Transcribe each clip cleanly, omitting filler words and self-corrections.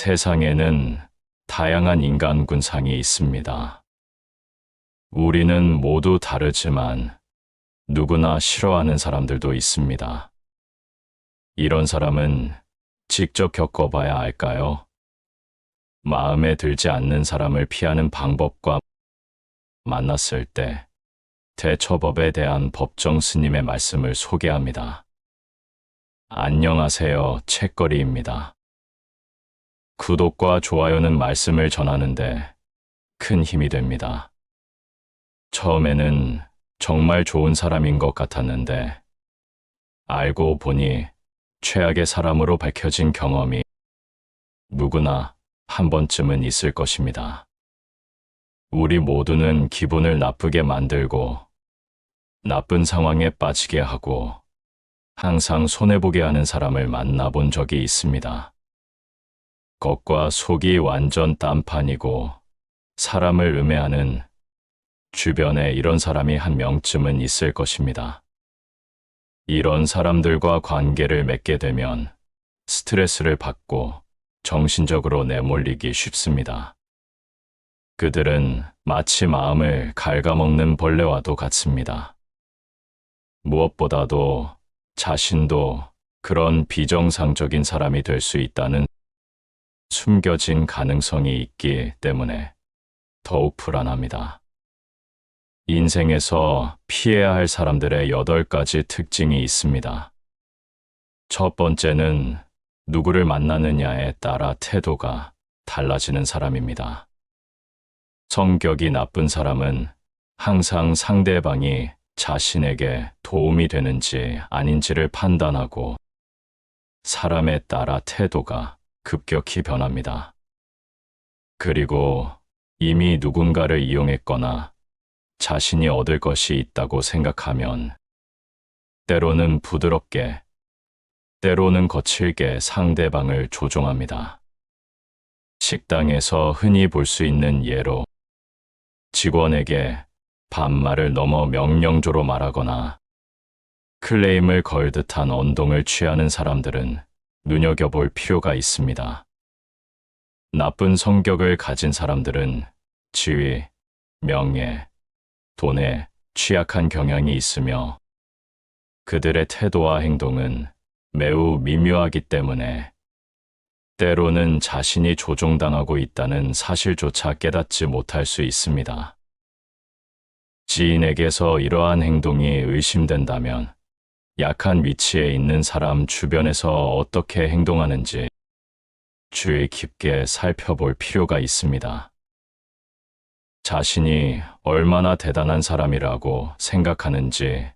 세상에는 다양한 인간 군상이 있습니다. 우리는 모두 다르지만 누구나 싫어하는 사람들도 있습니다. 이런 사람은 직접 겪어봐야 알까요? 마음에 들지 않는 사람을 피하는 방법과 만났을 때 대처법에 대한 법정 스님의 말씀을 소개합니다. 안녕하세요, 책거리입니다. 구독과 좋아요는 말씀을 전하는데 큰 힘이 됩니다. 처음에는 정말 좋은 사람인 것 같았는데 알고 보니 최악의 사람으로 밝혀진 경험이 누구나 한 번쯤은 있을 것입니다. 우리 모두는 기분을 나쁘게 만들고 나쁜 상황에 빠지게 하고 항상 손해보게 하는 사람을 만나본 적이 있습니다. 겉과 속이 완전 딴판이고 사람을 음해하는 주변에 이런 사람이 한 명쯤은 있을 것입니다. 이런 사람들과 관계를 맺게 되면 스트레스를 받고 정신적으로 내몰리기 쉽습니다. 그들은 마치 마음을 갉아먹는 벌레와도 같습니다. 무엇보다도 자신도 그런 비정상적인 사람이 될 수 있다는 숨겨진 가능성이 있기 때문에 더욱 불안합니다. 인생에서 피해야 할 사람들의 8가지 특징이 있습니다. 첫 번째는 누구를 만나느냐에 따라 태도가 달라지는 사람입니다. 성격이 나쁜 사람은 항상 상대방이 자신에게 도움이 되는지 아닌지를 판단하고 사람에 따라 태도가 급격히 변합니다. 그리고 이미 누군가를 이용했거나 자신이 얻을 것이 있다고 생각하면 때로는 부드럽게, 때로는 거칠게 상대방을 조종합니다. 식당에서 흔히 볼 수 있는 예로 직원에게 반말을 넘어 명령조로 말하거나 클레임을 걸 듯한 언동을 취하는 사람들은 눈여겨볼 필요가 있습니다. 나쁜 성격을 가진 사람들은 지위, 명예, 돈에 취약한 경향이 있으며 그들의 태도와 행동은 매우 미묘하기 때문에 때로는 자신이 조종당하고 있다는 사실조차 깨닫지 못할 수 있습니다. 지인에게서 이러한 행동이 의심된다면 약한 위치에 있는 사람 주변에서 어떻게 행동하는지 주의 깊게 살펴볼 필요가 있습니다. 자신이 얼마나 대단한 사람이라고 생각하는지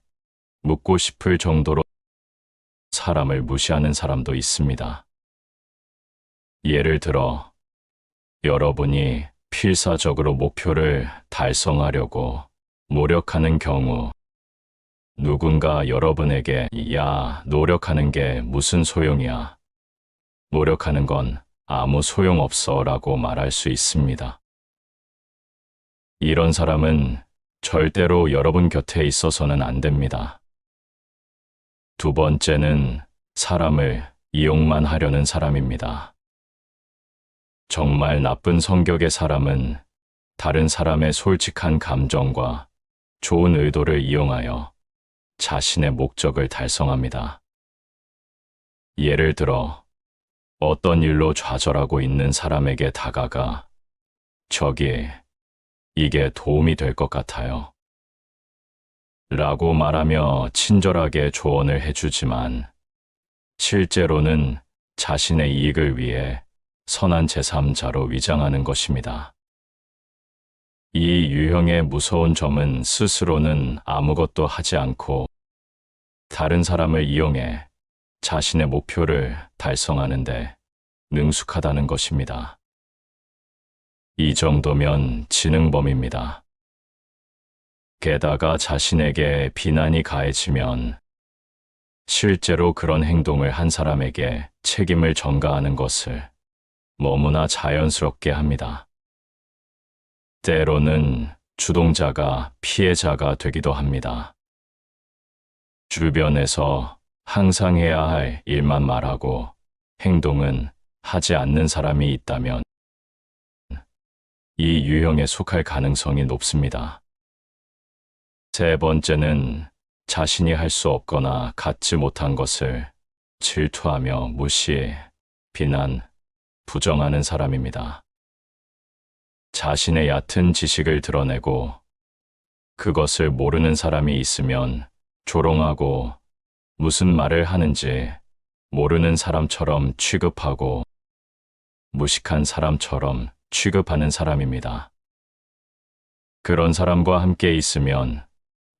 묻고 싶을 정도로 사람을 무시하는 사람도 있습니다. 예를 들어, 여러분이 필사적으로 목표를 달성하려고 노력하는 경우 누군가 여러분에게 야, 노력하는 게 무슨 소용이야. 노력하는 건 아무 소용없어 라고 말할 수 있습니다. 이런 사람은 절대로 여러분 곁에 있어서는 안 됩니다. 두 번째는 사람을 이용만 하려는 사람입니다. 정말 나쁜 성격의 사람은 다른 사람의 솔직한 감정과 좋은 의도를 이용하여 자신의 목적을 달성합니다. 예를 들어, 어떤 일로 좌절하고 있는 사람에게 다가가 저기, 이게 도움이 될 것 같아요. 라고 말하며 친절하게 조언을 해주지만 실제로는 자신의 이익을 위해 선한 제3자로 위장하는 것입니다. 이 유형의 무서운 점은 스스로는 아무것도 하지 않고 다른 사람을 이용해 자신의 목표를 달성하는데 능숙하다는 것입니다. 이 정도면 지능범입니다. 게다가 자신에게 비난이 가해지면 실제로 그런 행동을 한 사람에게 책임을 전가하는 것을 너무나 자연스럽게 합니다. 때로는 주동자가 피해자가 되기도 합니다. 주변에서 항상 해야 할 일만 말하고 행동은 하지 않는 사람이 있다면 이 유형에 속할 가능성이 높습니다. 세 번째는 자신이 할 수 없거나 갖지 못한 것을 질투하며 무시, 비난, 부정하는 사람입니다. 자신의 얕은 지식을 드러내고 그것을 모르는 사람이 있으면 조롱하고 무슨 말을 하는지 모르는 사람처럼 취급하고 무식한 사람처럼 취급하는 사람입니다. 그런 사람과 함께 있으면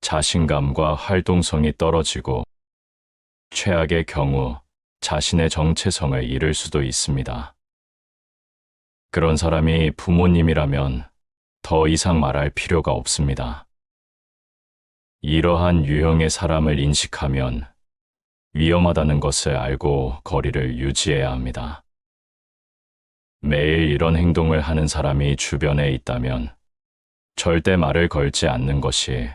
자신감과 활동성이 떨어지고 최악의 경우 자신의 정체성을 잃을 수도 있습니다. 그런 사람이 부모님이라면 더 이상 말할 필요가 없습니다. 이러한 유형의 사람을 인식하면 위험하다는 것을 알고 거리를 유지해야 합니다. 매일 이런 행동을 하는 사람이 주변에 있다면 절대 말을 걸지 않는 것이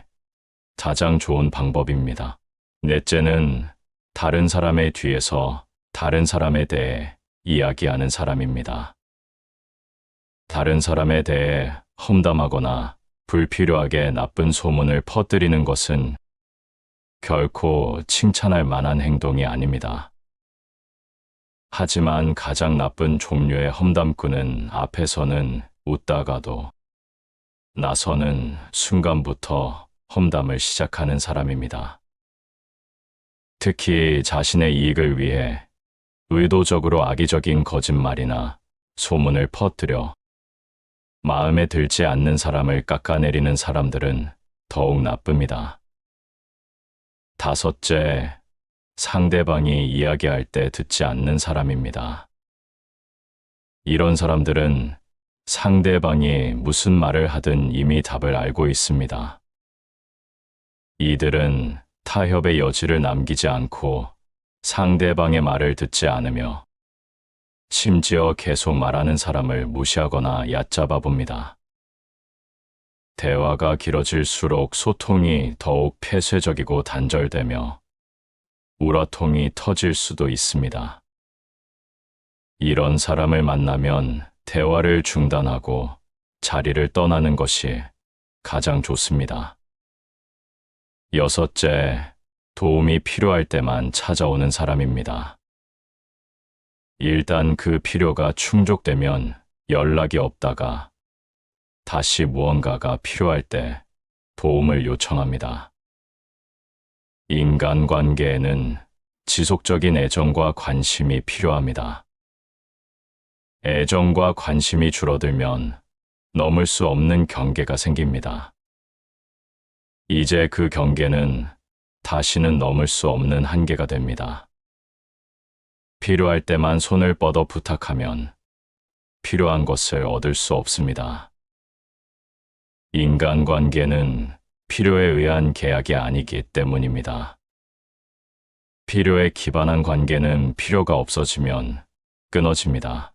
가장 좋은 방법입니다. 넷째는 다른 사람의 뒤에서 다른 사람에 대해 이야기하는 사람입니다. 다른 사람에 대해 험담하거나 불필요하게 나쁜 소문을 퍼뜨리는 것은 결코 칭찬할 만한 행동이 아닙니다. 하지만 가장 나쁜 종류의 험담꾼은 앞에서는 웃다가도 나서는 순간부터 험담을 시작하는 사람입니다. 특히 자신의 이익을 위해 의도적으로 악의적인 거짓말이나 소문을 퍼뜨려 마음에 들지 않는 사람을 깎아내리는 사람들은 더욱 나쁩니다. 다섯째, 상대방이 이야기할 때 듣지 않는 사람입니다. 이런 사람들은 상대방이 무슨 말을 하든 이미 답을 알고 있습니다. 이들은 타협의 여지를 남기지 않고 상대방의 말을 듣지 않으며 심지어 계속 말하는 사람을 무시하거나 얕잡아 봅니다. 대화가 길어질수록 소통이 더욱 폐쇄적이고 단절되며 우라통이 터질 수도 있습니다. 이런 사람을 만나면 대화를 중단하고 자리를 떠나는 것이 가장 좋습니다. 여섯째, 도움이 필요할 때만 찾아오는 사람입니다. 일단 그 필요가 충족되면 연락이 없다가 다시 무언가가 필요할 때 도움을 요청합니다. 인간관계에는 지속적인 애정과 관심이 필요합니다. 애정과 관심이 줄어들면 넘을 수 없는 경계가 생깁니다. 이제 그 경계는 다시는 넘을 수 없는 한계가 됩니다. 필요할 때만 손을 뻗어 부탁하면 필요한 것을 얻을 수 없습니다. 인간관계는 필요에 의한 계약이 아니기 때문입니다. 필요에 기반한 관계는 필요가 없어지면 끊어집니다.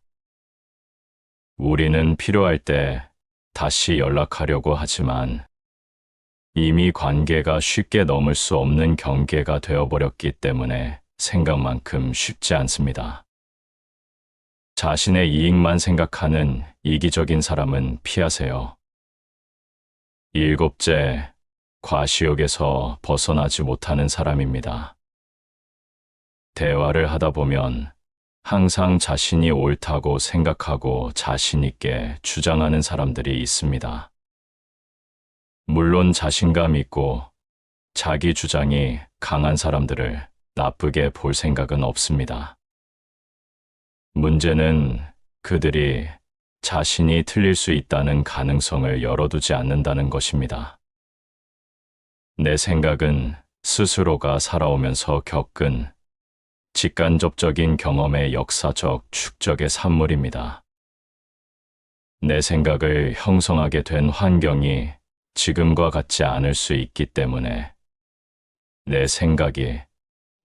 우리는 필요할 때 다시 연락하려고 하지만 이미 관계가 쉽게 넘을 수 없는 경계가 되어버렸기 때문에 생각만큼 쉽지 않습니다. 자신의 이익만 생각하는 이기적인 사람은 피하세요. 일곱째, 과시욕에서 벗어나지 못하는 사람입니다. 대화를 하다 보면 항상 자신이 옳다고 생각하고 자신 있게 주장하는 사람들이 있습니다. 물론 자신감 있고 자기 주장이 강한 사람들을 나쁘게 볼 생각은 없습니다. 문제는 그들이 자신이 틀릴 수 있다는 가능성을 열어두지 않는다는 것입니다. 내 생각은 스스로가 살아오면서 겪은 직간접적인 경험의 역사적 축적의 산물입니다. 내 생각을 형성하게 된 환경이 지금과 같지 않을 수 있기 때문에 내 생각이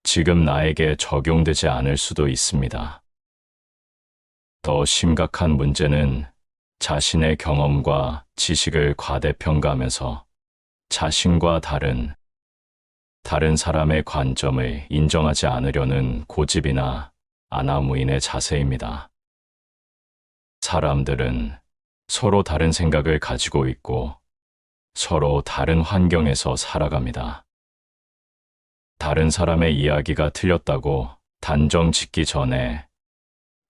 지금 나에게 적용되지 않을 수도 있습니다. 더 심각한 문제는 자신의 경험과 지식을 과대평가하면서 자신과 다른 사람의 관점을 인정하지 않으려는 고집이나 아나무인의 자세입니다. 사람들은 서로 다른 생각을 가지고 있고 서로 다른 환경에서 살아갑니다. 다른 사람의 이야기가 틀렸다고 단정 짓기 전에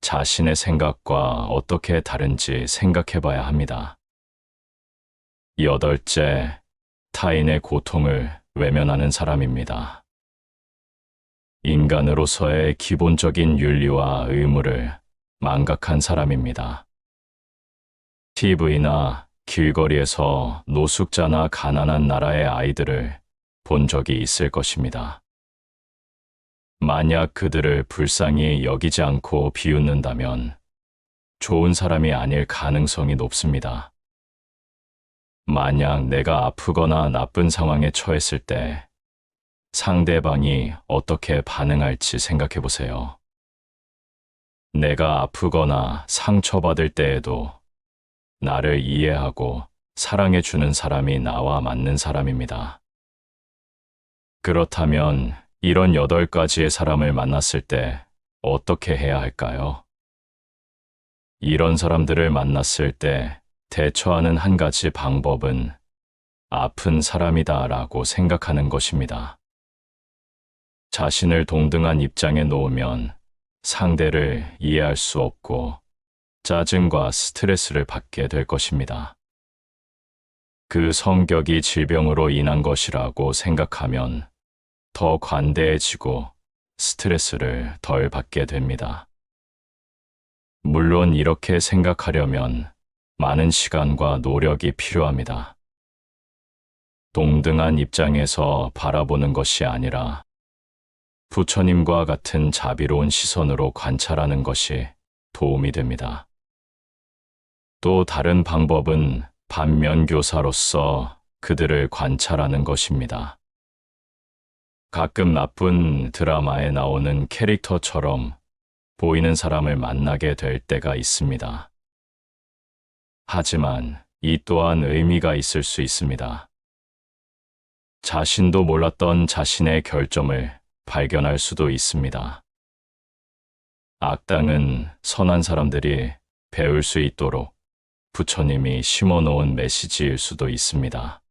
자신의 생각과 어떻게 다른지 생각해 봐야 합니다. 여덟째, 타인의 고통을 외면하는 사람입니다. 인간으로서의 기본적인 윤리와 의무를 망각한 사람입니다. TV나 길거리에서 노숙자나 가난한 나라의 아이들을 본 적이 있을 것입니다. 만약 그들을 불쌍히 여기지 않고 비웃는다면 좋은 사람이 아닐 가능성이 높습니다. 만약 내가 아프거나 나쁜 상황에 처했을 때 상대방이 어떻게 반응할지 생각해 보세요. 내가 아프거나 상처받을 때에도 나를 이해하고 사랑해주는 사람이 나와 맞는 사람입니다. 그렇다면 이런 8가지의 사람을 만났을 때 어떻게 해야 할까요? 이런 사람들을 만났을 때 대처하는 한 가지 방법은 아픈 사람이다라고 생각하는 것입니다. 자신을 동등한 입장에 놓으면 상대를 이해할 수 없고 짜증과 스트레스를 받게 될 것입니다. 그 성격이 질병으로 인한 것이라고 생각하면 더 관대해지고 스트레스를 덜 받게 됩니다. 물론 이렇게 생각하려면 많은 시간과 노력이 필요합니다. 동등한 입장에서 바라보는 것이 아니라 부처님과 같은 자비로운 시선으로 관찰하는 것이 도움이 됩니다. 또 다른 방법은 반면교사로서 그들을 관찰하는 것입니다. 가끔 나쁜 드라마에 나오는 캐릭터처럼 보이는 사람을 만나게 될 때가 있습니다. 하지만 이 또한 의미가 있을 수 있습니다. 자신도 몰랐던 자신의 결점을 발견할 수도 있습니다. 악당은 선한 사람들이 배울 수 있도록 부처님이 심어놓은 메시지일 수도 있습니다.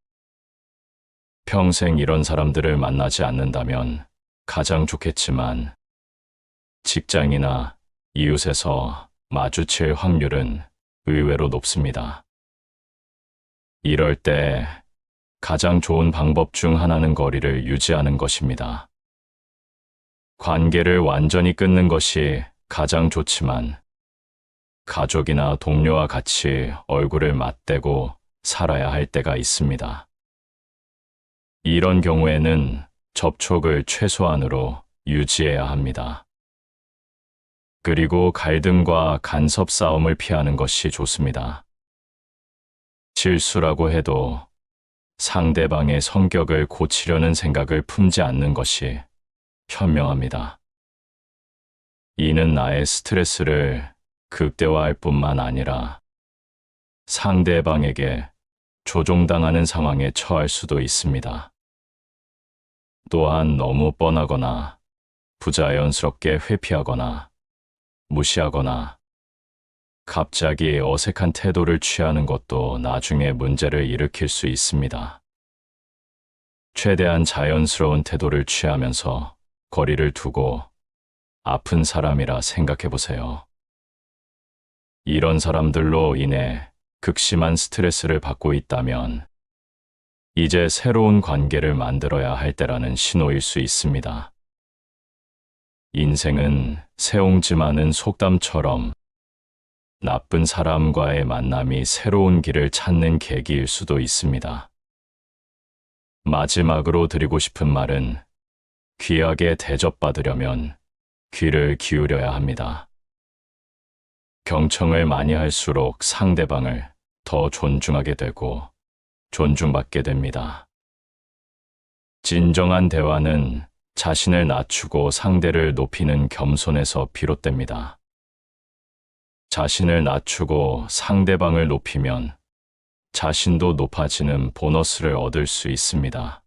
평생 이런 사람들을 만나지 않는다면 가장 좋겠지만 직장이나 이웃에서 마주칠 확률은 의외로 높습니다. 이럴 때 가장 좋은 방법 중 하나는 거리를 유지하는 것입니다. 관계를 완전히 끊는 것이 가장 좋지만 가족이나 동료와 같이 얼굴을 맞대고 살아야 할 때가 있습니다. 이런 경우에는 접촉을 최소한으로 유지해야 합니다. 그리고 갈등과 간섭 싸움을 피하는 것이 좋습니다. 실수라고 해도 상대방의 성격을 고치려는 생각을 품지 않는 것이 현명합니다. 이는 나의 스트레스를 극대화할 뿐만 아니라 상대방에게 조종당하는 상황에 처할 수도 있습니다. 또한 너무 뻔하거나 부자연스럽게 회피하거나 무시하거나 갑자기 어색한 태도를 취하는 것도 나중에 문제를 일으킬 수 있습니다. 최대한 자연스러운 태도를 취하면서 거리를 두고 아픈 사람이라 생각해 보세요. 이런 사람들로 인해 극심한 스트레스를 받고 있다면 이제 새로운 관계를 만들어야 할 때라는 신호일 수 있습니다. 인생은 새옹지 많은 속담처럼 나쁜 사람과의 만남이 새로운 길을 찾는 계기일 수도 있습니다. 마지막으로 드리고 싶은 말은 귀하게 대접받으려면 귀를 기울여야 합니다. 경청을 많이 할수록 상대방을 더 존중하게 되고 존중받게 됩니다. 진정한 대화는 자신을 낮추고 상대를 높이는 겸손에서 비롯됩니다. 자신을 낮추고 상대방을 높이면 자신도 높아지는 보너스를 얻을 수 있습니다.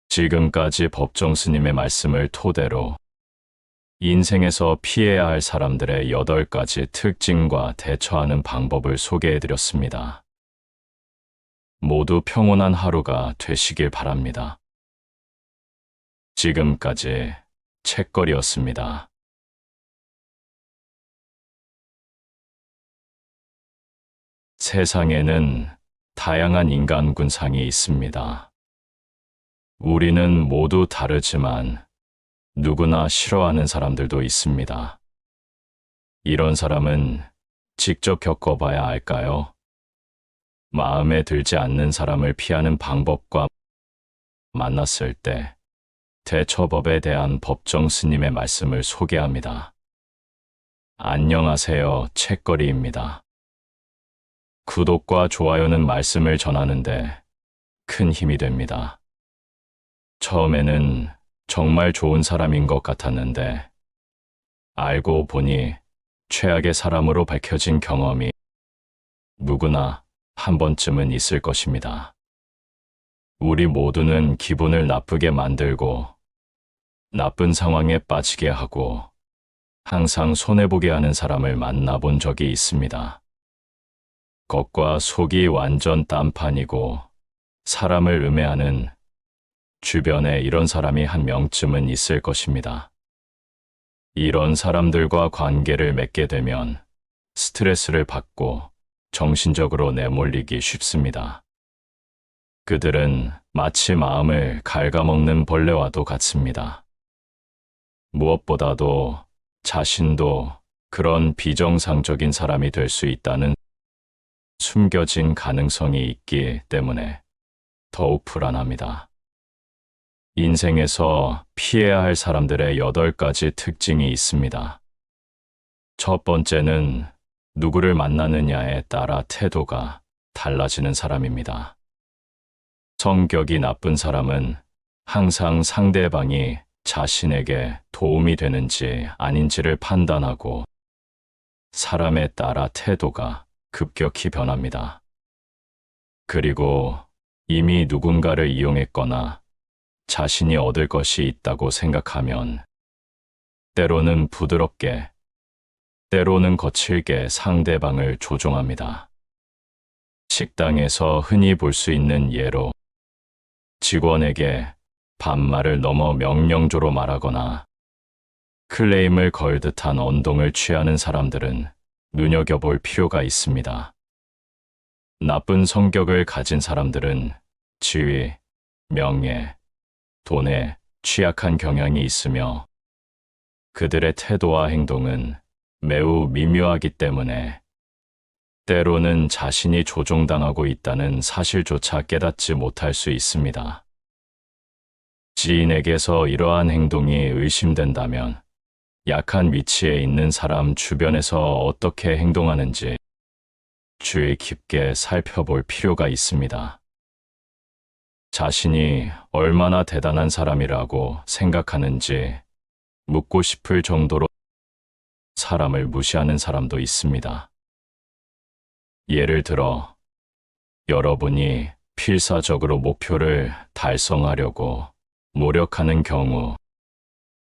지금까지 법정 스님의 말씀을 토대로 인생에서 피해야 할 사람들의 8가지 특징과 대처하는 방법을 소개해 드렸습니다. 모두 평온한 하루가 되시길 바랍니다. 지금까지 책거리였습니다. 세상에는 다양한 인간 군상이 있습니다. 우리는 모두 다르지만 누구나 싫어하는 사람들도 있습니다. 이런 사람은 직접 겪어봐야 알까요? 마음에 들지 않는 사람을 피하는 방법과 만났을 때 대처법에 대한 법정 스님의 말씀을 소개합니다. 안녕하세요, 책거리입니다. 구독과 좋아요는 말씀을 전하는데 큰 힘이 됩니다. 처음에는 정말 좋은 사람인 것 같았는데 알고 보니 최악의 사람으로 밝혀진 경험이 누구나 한 번쯤은 있을 것입니다. 우리 모두는 기분을 나쁘게 만들고 나쁜 상황에 빠지게 하고 항상 손해보게 하는 사람을 만나본 적이 있습니다. 겉과 속이 완전 딴판이고 사람을 음해하는 주변에 이런 사람이 한 명쯤은 있을 것입니다. 이런 사람들과 관계를 맺게 되면 스트레스를 받고 정신적으로 내몰리기 쉽습니다. 그들은 마치 마음을 갉아먹는 벌레와도 같습니다. 무엇보다도 자신도 그런 비정상적인 사람이 될 수 있다는 숨겨진 가능성이 있기 때문에 더욱 불안합니다. 인생에서 피해야 할 사람들의 8가지 특징이 있습니다. 첫 번째는 누구를 만나느냐에 따라 태도가 달라지는 사람입니다. 성격이 나쁜 사람은 항상 상대방이 자신에게 도움이 되는지 아닌지를 판단하고 사람에 따라 태도가 급격히 변합니다. 그리고 이미 누군가를 이용했거나 자신이 얻을 것이 있다고 생각하면 때로는 부드럽게, 때로는 거칠게 상대방을 조종합니다. 식당에서 흔히 볼 수 있는 예로 직원에게 반말을 넘어 명령조로 말하거나 클레임을 걸 듯한 언동을 취하는 사람들은 눈여겨볼 필요가 있습니다. 나쁜 성격을 가진 사람들은 지위, 명예, 돈에 취약한 경향이 있으며 그들의 태도와 행동은 매우 미묘하기 때문에 때로는 자신이 조종당하고 있다는 사실조차 깨닫지 못할 수 있습니다. 지인에게서 이러한 행동이 의심된다면 약한 위치에 있는 사람 주변에서 어떻게 행동하는지 주의 깊게 살펴볼 필요가 있습니다. 자신이 얼마나 대단한 사람이라고 생각하는지 묻고 싶을 정도로 사람을 무시하는 사람도 있습니다. 예를 들어, 여러분이 필사적으로 목표를 달성하려고 노력하는 경우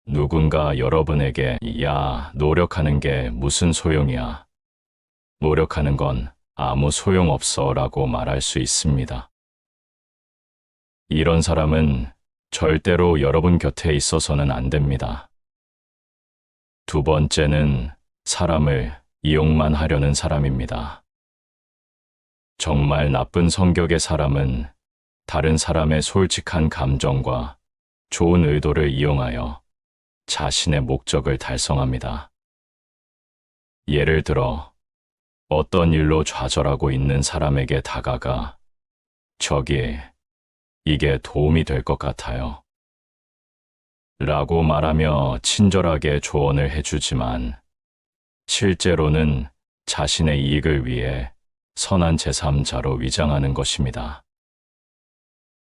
누군가 여러분에게 야, 노력하는 게 무슨 소용이야. 노력하는 건 아무 소용없어 라고 말할 수 있습니다. 이런 사람은 절대로 여러분 곁에 있어서는 안 됩니다. 두 번째는 사람을 이용만 하려는 사람입니다. 정말 나쁜 성격의 사람은 다른 사람의 솔직한 감정과 좋은 의도를 이용하여 자신의 목적을 달성합니다. 예를 들어, 어떤 일로 좌절하고 있는 사람에게 다가가 저기, 이게 도움이 될 것 같아요. 라고 말하며 친절하게 조언을 해주지만 실제로는 자신의 이익을 위해 선한 제3자로 위장하는 것입니다.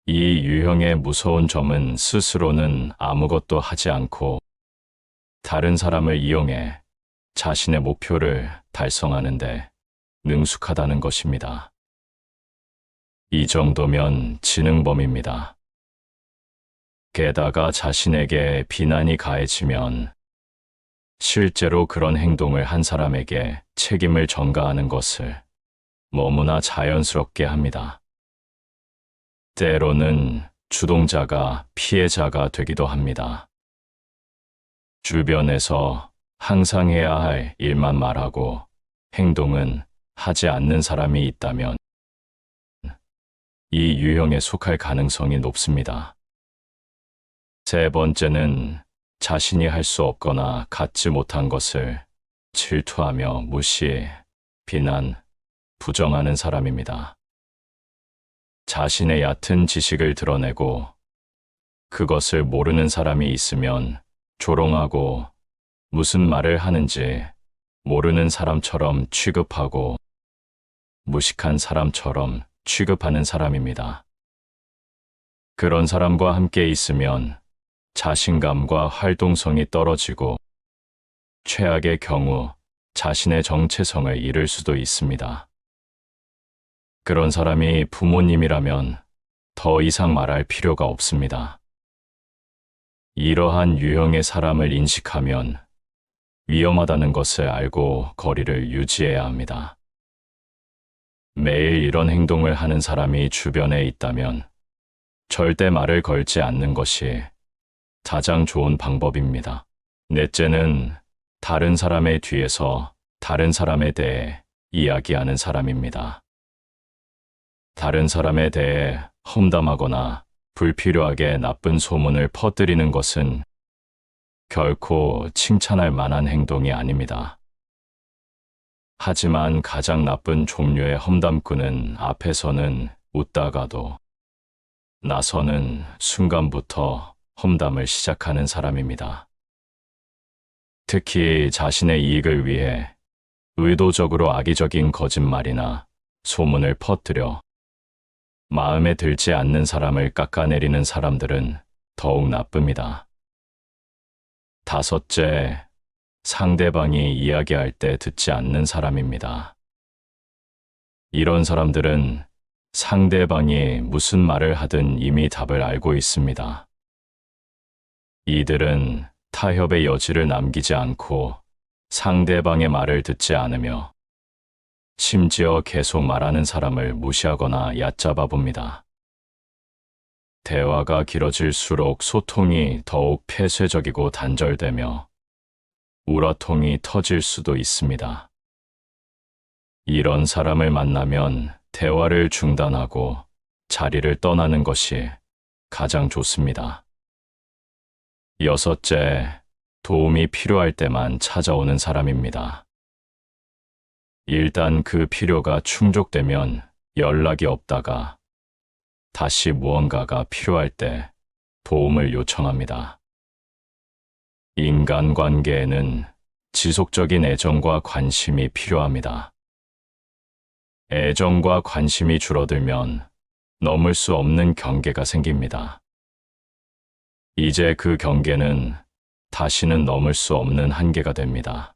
이 유형의 무서운 점은 스스로는 아무것도 하지 않고 다른 사람을 이용해 자신의 목표를 달성하는데 능숙하다는 것입니다. 이 정도면 지능범입니다. 게다가 자신에게 비난이 가해지면 실제로 그런 행동을 한 사람에게 책임을 전가하는 것을 너무나 자연스럽게 합니다. 때로는 주동자가 피해자가 되기도 합니다. 주변에서 항상 해야 할 일만 말하고 행동은 하지 않는 사람이 있다면 이 유형에 속할 가능성이 높습니다. 세 번째는 자신이 할 수 없거나 갖지 못한 것을 질투하며 무시, 비난, 부정하는 사람입니다. 자신의 얕은 지식을 드러내고 그것을 모르는 사람이 있으면 조롱하고 무슨 말을 하는지 모르는 사람처럼 취급하고 무식한 사람처럼 취급하는 사람입니다. 그런 사람과 함께 있으면 자신감과 활동성이 떨어지고 최악의 경우 자신의 정체성을 잃을 수도 있습니다. 그런 사람이 부모님이라면 더 이상 말할 필요가 없습니다. 이러한 유형의 사람을 인식하면 위험하다는 것을 알고 거리를 유지해야 합니다. 매일 이런 행동을 하는 사람이 주변에 있다면 절대 말을 걸지 않는 것이 가장 좋은 방법입니다. 넷째는 다른 사람의 뒤에서 다른 사람에 대해 이야기하는 사람입니다. 다른 사람에 대해 험담하거나 불필요하게 나쁜 소문을 퍼뜨리는 것은 결코 칭찬할 만한 행동이 아닙니다. 하지만 가장 나쁜 종류의 험담꾼은 앞에서는 웃다가도 나서는 순간부터 험담을 시작하는 사람입니다. 특히 자신의 이익을 위해 의도적으로 악의적인 거짓말이나 소문을 퍼뜨려 마음에 들지 않는 사람을 깎아내리는 사람들은 더욱 나쁩니다. 다섯째, 상대방이 이야기할 때 듣지 않는 사람입니다. 이런 사람들은 상대방이 무슨 말을 하든 이미 답을 알고 있습니다. 이들은 타협의 여지를 남기지 않고 상대방의 말을 듣지 않으며 심지어 계속 말하는 사람을 무시하거나 얕잡아 봅니다. 대화가 길어질수록 소통이 더욱 폐쇄적이고 단절되며 우라통이 터질 수도 있습니다. 이런 사람을 만나면 대화를 중단하고 자리를 떠나는 것이 가장 좋습니다. 여섯째, 도움이 필요할 때만 찾아오는 사람입니다. 일단 그 필요가 충족되면 연락이 없다가 다시 무언가가 필요할 때 도움을 요청합니다. 인간관계에는 지속적인 애정과 관심이 필요합니다. 애정과 관심이 줄어들면 넘을 수 없는 경계가 생깁니다. 이제 그 경계는 다시는 넘을 수 없는 한계가 됩니다.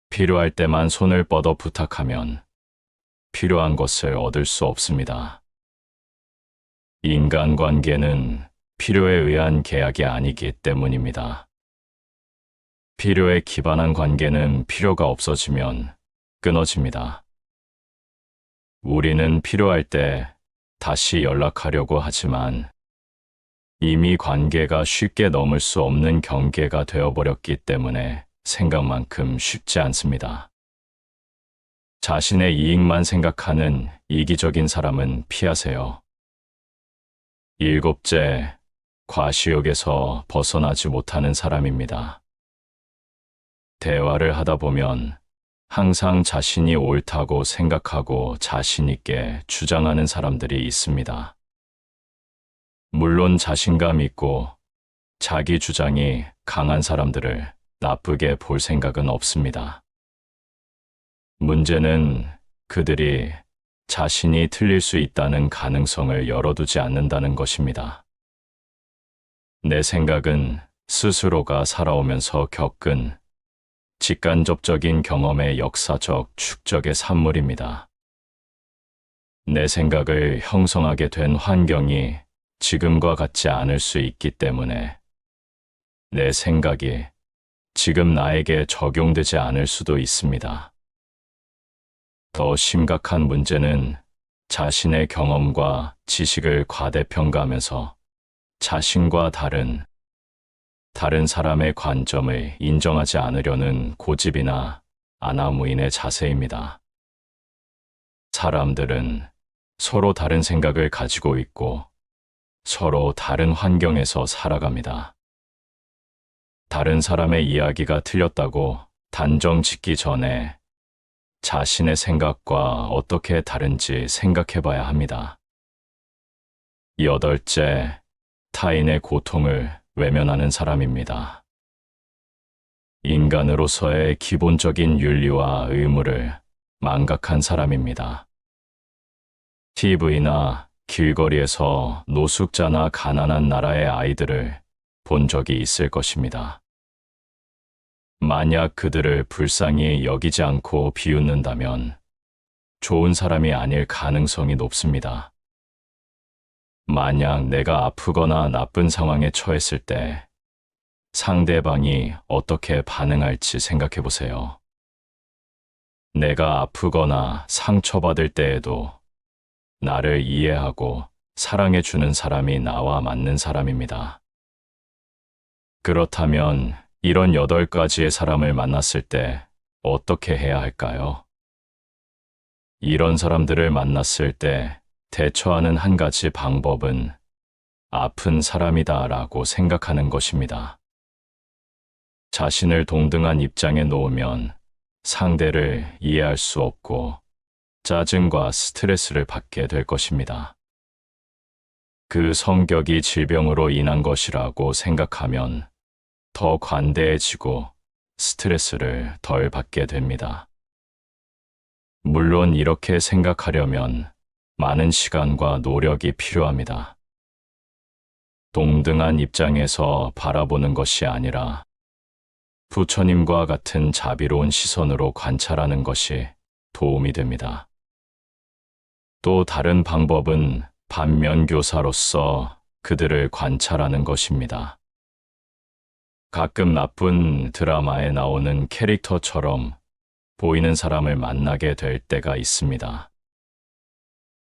필요할 때만 손을 뻗어 부탁하면 필요한 것을 얻을 수 없습니다. 인간관계는 필요에 의한 계약이 아니기 때문입니다. 필요에 기반한 관계는 필요가 없어지면 끊어집니다. 우리는 필요할 때 다시 연락하려고 하지만 이미 관계가 쉽게 넘을 수 없는 경계가 되어버렸기 때문에 생각만큼 쉽지 않습니다. 자신의 이익만 생각하는 이기적인 사람은 피하세요. 일곱째, 과시욕에서 벗어나지 못하는 사람입니다. 대화를 하다 보면 항상 자신이 옳다고 생각하고 자신 있게 주장하는 사람들이 있습니다. 물론 자신감 있고 자기 주장이 강한 사람들을 나쁘게 볼 생각은 없습니다. 문제는 그들이 자신이 틀릴 수 있다는 가능성을 열어두지 않는다는 것입니다. 내 생각은 스스로가 살아오면서 겪은 직간접적인 경험의 역사적 축적의 산물입니다. 내 생각을 형성하게 된 환경이 지금과 같지 않을 수 있기 때문에 내 생각이 지금 나에게 적용되지 않을 수도 있습니다. 더 심각한 문제는 자신의 경험과 지식을 과대평가하면서 자신과 다른 사람의 관점을 인정하지 않으려는 고집이나 아나무인의 자세입니다. 사람들은 서로 다른 생각을 가지고 있고 서로 다른 환경에서 살아갑니다. 다른 사람의 이야기가 틀렸다고 단정 짓기 전에 자신의 생각과 어떻게 다른지 생각해 봐야 합니다. 여덟째, 타인의 고통을 외면하는 사람입니다. 인간으로서의 기본적인 윤리와 의무를 망각한 사람입니다. TV나 길거리에서 노숙자나 가난한 나라의 아이들을 본 적이 있을 것입니다. 만약 그들을 불쌍히 여기지 않고 비웃는다면 좋은 사람이 아닐 가능성이 높습니다. 만약 내가 아프거나 나쁜 상황에 처했을 때 상대방이 어떻게 반응할지 생각해 보세요. 내가 아프거나 상처받을 때에도 나를 이해하고 사랑해 주는 사람이 나와 맞는 사람입니다. 그렇다면 이런 8가지의 사람을 만났을 때 어떻게 해야 할까요? 이런 사람들을 만났을 때 대처하는 한 가지 방법은 아픈 사람이다라고 생각하는 것입니다. 자신을 동등한 입장에 놓으면 상대를 이해할 수 없고 짜증과 스트레스를 받게 될 것입니다. 그 성격이 질병으로 인한 것이라고 생각하면 더 관대해지고 스트레스를 덜 받게 됩니다. 물론 이렇게 생각하려면 많은 시간과 노력이 필요합니다. 동등한 입장에서 바라보는 것이 아니라 부처님과 같은 자비로운 시선으로 관찰하는 것이 도움이 됩니다. 또 다른 방법은 반면교사로서 그들을 관찰하는 것입니다. 가끔 나쁜 드라마에 나오는 캐릭터처럼 보이는 사람을 만나게 될 때가 있습니다.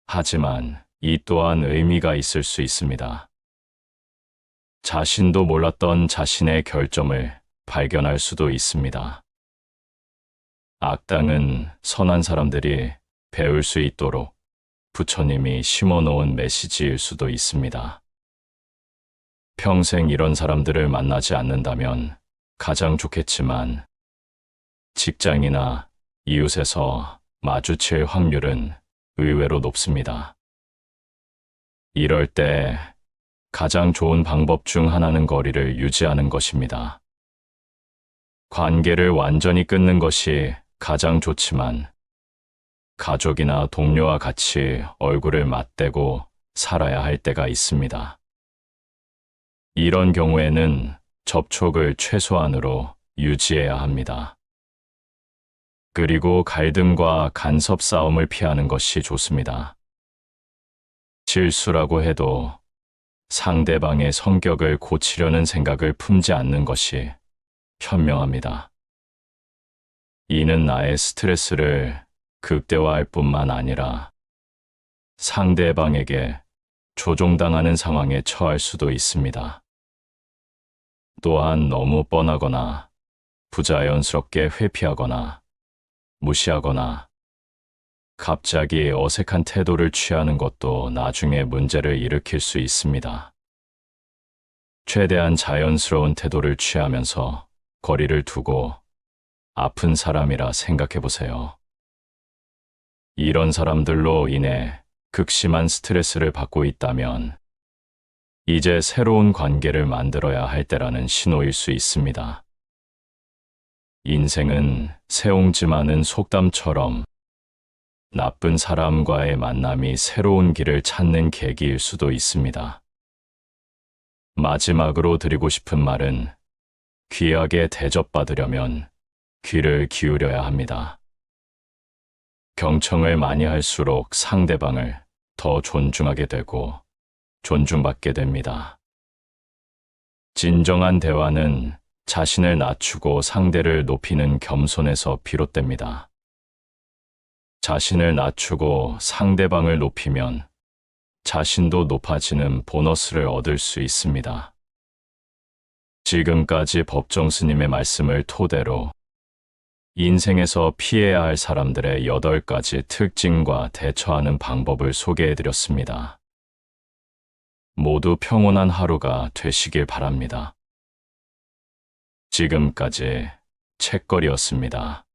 하지만 이 또한 의미가 있을 수 있습니다. 자신도 몰랐던 자신의 결점을 발견할 수도 있습니다. 악당은 선한 사람들이 배울 수 있도록 부처님이 심어놓은 메시지일 수도 있습니다. 평생 이런 사람들을 만나지 않는다면 가장 좋겠지만 직장이나 이웃에서 마주칠 확률은 의외로 높습니다. 이럴 때 가장 좋은 방법 중 하나는 거리를 유지하는 것입니다. 관계를 완전히 끊는 것이 가장 좋지만 가족이나 동료와 같이 얼굴을 맞대고 살아야 할 때가 있습니다. 이런 경우에는 접촉을 최소한으로 유지해야 합니다. 그리고 갈등과 간섭 싸움을 피하는 것이 좋습니다. 실수라고 해도 상대방의 성격을 고치려는 생각을 품지 않는 것이 현명합니다. 이는 나의 스트레스를 극대화할 뿐만 아니라 상대방에게 조종당하는 상황에 처할 수도 있습니다. 또한 너무 뻔하거나 부자연스럽게 회피하거나 무시하거나 갑자기 어색한 태도를 취하는 것도 나중에 문제를 일으킬 수 있습니다. 최대한 자연스러운 태도를 취하면서 거리를 두고 아픈 사람이라 생각해 보세요. 이런 사람들로 인해 극심한 스트레스를 받고 있다면 이제 새로운 관계를 만들어야 할 때라는 신호일 수 있습니다. 인생은 새옹지 많은 속담처럼 나쁜 사람과의 만남이 새로운 길을 찾는 계기일 수도 있습니다. 마지막으로 드리고 싶은 말은 귀하게 대접받으려면 귀를 기울여야 합니다. 경청을 많이 할수록 상대방을 더 존중하게 되고 존중받게 됩니다. 진정한 대화는 자신을 낮추고 상대를 높이는 겸손에서 비롯됩니다. 자신을 낮추고 상대방을 높이면 자신도 높아지는 보너스를 얻을 수 있습니다. 지금까지 법정 스님의 말씀을 토대로 인생에서 피해야 할 사람들의 8가지 특징과 대처하는 방법을 소개해드렸습니다. 모두 평온한 하루가 되시길 바랍니다. 지금까지 책거리였습니다.